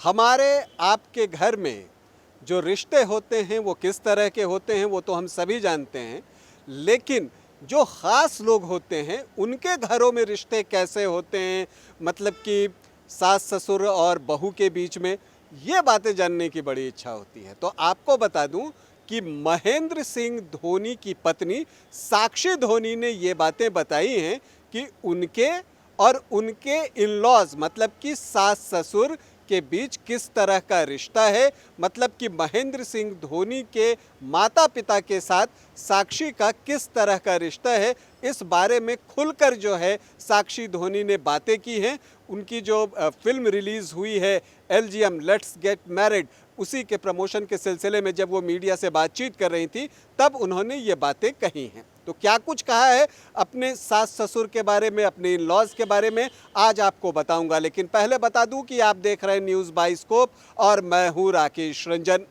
हमारे आपके घर में जो रिश्ते होते हैं वो किस तरह के होते हैं वो तो हम सभी जानते हैं, लेकिन जो ख़ास लोग होते हैं उनके घरों में रिश्ते कैसे होते हैं, मतलब कि सास ससुर और बहू के बीच में, ये बातें जानने की बड़ी इच्छा होती है। तो आपको बता दूं कि महेंद्र सिंह धोनी की पत्नी साक्षी धोनी ने ये बातें बताई हैं कि उनके और उनके इन-लॉज मतलब कि सास ससुर के बीच किस तरह का रिश्ता है, मतलब कि महेंद्र सिंह धोनी के माता पिता के साथ साक्षी का किस तरह का रिश्ता है। इस बारे में खुलकर जो है साक्षी धोनी ने बातें की हैं। उनकी जो फिल्म रिलीज़ हुई है LGM लेट्स गेट मैरिड, उसी के प्रमोशन के सिलसिले में जब वो मीडिया से बातचीत कर रही थी तब उन्होंने ये बातें कही हैं। तो क्या कुछ कहा है अपने सास ससुर के बारे में, अपने इन-लॉज के बारे में, आज आपको बताऊंगा। लेकिन पहले बता दूं कि आप देख रहे हैं न्यूज़ बाइस्कोप और मैं हूं राकेश रंजन।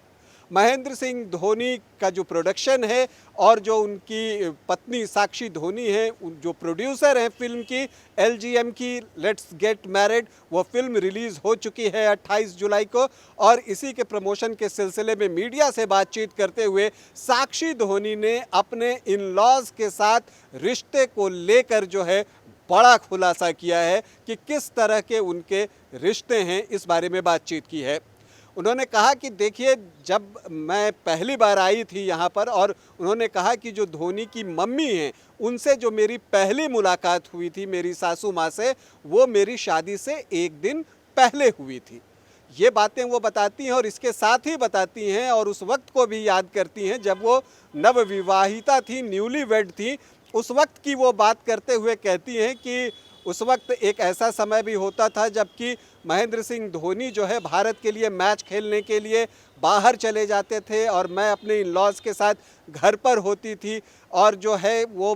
महेंद्र सिंह धोनी का जो प्रोडक्शन है और जो उनकी पत्नी साक्षी धोनी है, जो प्रोड्यूसर हैं फिल्म की LGM की लेट्स गेट मैरिड, वो फिल्म रिलीज़ हो चुकी है 28 जुलाई को। और इसी के प्रमोशन के सिलसिले में मीडिया से बातचीत करते हुए साक्षी धोनी ने अपने इन-लॉज के साथ रिश्ते को लेकर जो है बड़ा खुलासा किया है कि किस तरह के उनके रिश्ते हैं, इस बारे में बातचीत की है। उन्होंने कहा कि देखिए, जब मैं पहली बार आई थी यहाँ पर, और उन्होंने कहा कि जो धोनी की मम्मी हैं उनसे जो मेरी पहली मुलाकात हुई थी मेरी सासू माँ से, वो मेरी शादी से एक दिन पहले हुई थी। ये बातें वो बताती हैं और इसके साथ ही बताती हैं और उस वक्त को भी याद करती हैं जब वो नवविवाहिता थी, न्यूली वेड थी। उस वक्त की वो बात करते हुए कहती हैं कि उस वक्त एक ऐसा समय भी होता था जबकि महेंद्र सिंह धोनी जो है भारत के लिए मैच खेलने के लिए बाहर चले जाते थे और मैं अपने इन-लॉज के साथ घर पर होती थी, और जो है वो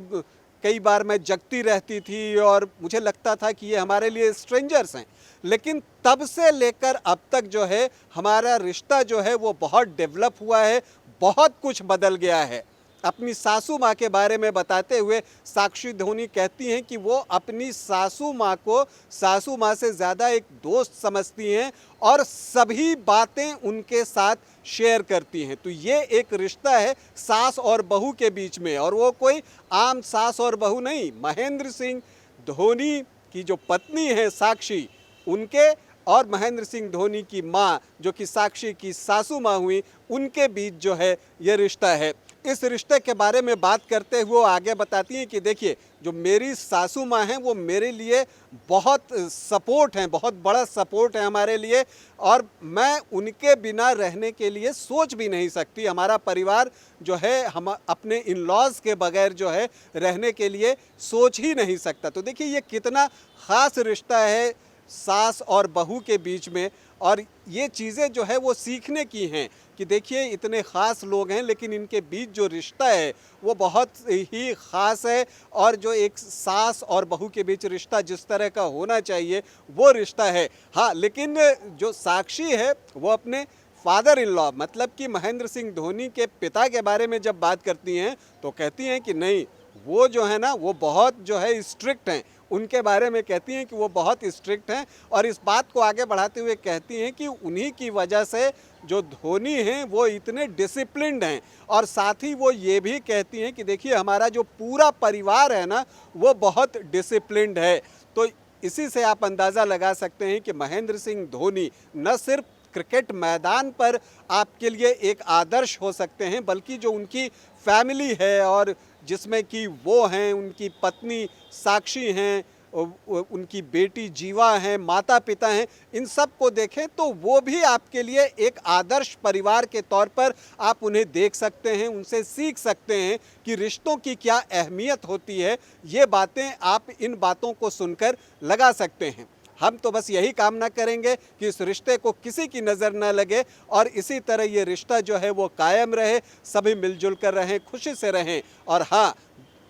कई बार मैं जगती रहती थी और मुझे लगता था कि ये हमारे लिए स्ट्रेंजर्स हैं। लेकिन तब से लेकर अब तक जो है हमारा रिश्ता जो है वो बहुत डेवलप हुआ है, बहुत कुछ बदल गया है। अपनी सासू माँ के बारे में बताते हुए साक्षी धोनी कहती हैं कि वो अपनी सासू माँ को सासू माँ से ज़्यादा एक दोस्त समझती हैं और सभी बातें उनके साथ शेयर करती हैं। तो ये एक रिश्ता है सास और बहू के बीच में, और वो कोई आम सास और बहू नहीं। महेंद्र सिंह धोनी की जो पत्नी है साक्षी, उनके और महेंद्र सिंह धोनी की माँ जो कि साक्षी की सासू माँ हुई, उनके बीच जो है ये रिश्ता है। इस रिश्ते के बारे में बात करते हुए वो आगे बताती हैं कि देखिए, जो मेरी सासू माँ हैं वो मेरे लिए बहुत सपोर्ट हैं, बहुत बड़ा सपोर्ट है हमारे लिए, और मैं उनके बिना रहने के लिए सोच भी नहीं सकती। हमारा परिवार जो है हम अपने इन-लॉज के बगैर जो है रहने के लिए सोच ही नहीं सकता। तो देखिए ये कितना ख़ास रिश्ता है सास और बहू के बीच में, और ये चीज़ें जो है वो सीखने की हैं कि देखिए इतने ख़ास लोग हैं लेकिन इनके बीच जो रिश्ता है वो बहुत ही ख़ास है, और जो एक सास और बहू के बीच रिश्ता जिस तरह का होना चाहिए वो रिश्ता है। हाँ, लेकिन जो साक्षी है वो अपने फादर इन लॉ मतलब कि महेंद्र सिंह धोनी के पिता के बारे में जब बात करती हैं तो कहती हैं कि नहीं, वो जो है ना वो बहुत जो है स्ट्रिक्ट हैं। उनके बारे में कहती हैं कि वो बहुत स्ट्रिक्ट हैं, और इस बात को आगे बढ़ाते हुए कहती हैं कि उन्हीं की वजह से जो धोनी हैं वो इतने डिसिप्लिन्ड हैं। और साथ ही वो ये भी कहती हैं कि देखिए हमारा जो पूरा परिवार है ना वो बहुत डिसिप्लिन्ड है। तो इसी से आप अंदाज़ा लगा सकते हैं कि महेंद्र सिंह धोनी न सिर्फ क्रिकेट मैदान पर आपके लिए एक आदर्श हो सकते हैं, बल्कि जो उनकी फैमिली है और जिसमें कि वो हैं, उनकी पत्नी साक्षी हैं, उनकी बेटी जीवा हैं, माता पिता हैं, इन सब को देखें तो वो भी आपके लिए एक आदर्श परिवार के तौर पर आप उन्हें देख सकते हैं, उनसे सीख सकते हैं कि रिश्तों की क्या अहमियत होती है। ये बातें आप इन बातों को सुनकर लगा सकते हैं। हम तो बस यही कामना करेंगे कि इस रिश्ते को किसी की नज़र न लगे और इसी तरह ये रिश्ता जो है वो कायम रहे, सभी मिलजुल कर रहें, खुशी से रहें। और हाँ,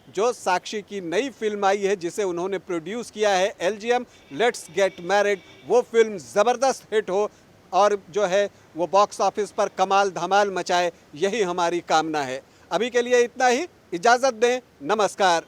जो साक्षी की नई फिल्म आई है जिसे उन्होंने प्रोड्यूस किया है LGM लेट्स गेट मैरिड, वो फिल्म ज़बरदस्त हिट हो और जो है वो बॉक्स ऑफिस पर कमाल धमाल मचाए, यही हमारी कामना है। अभी के लिए इतना ही, इजाज़त दें, नमस्कार।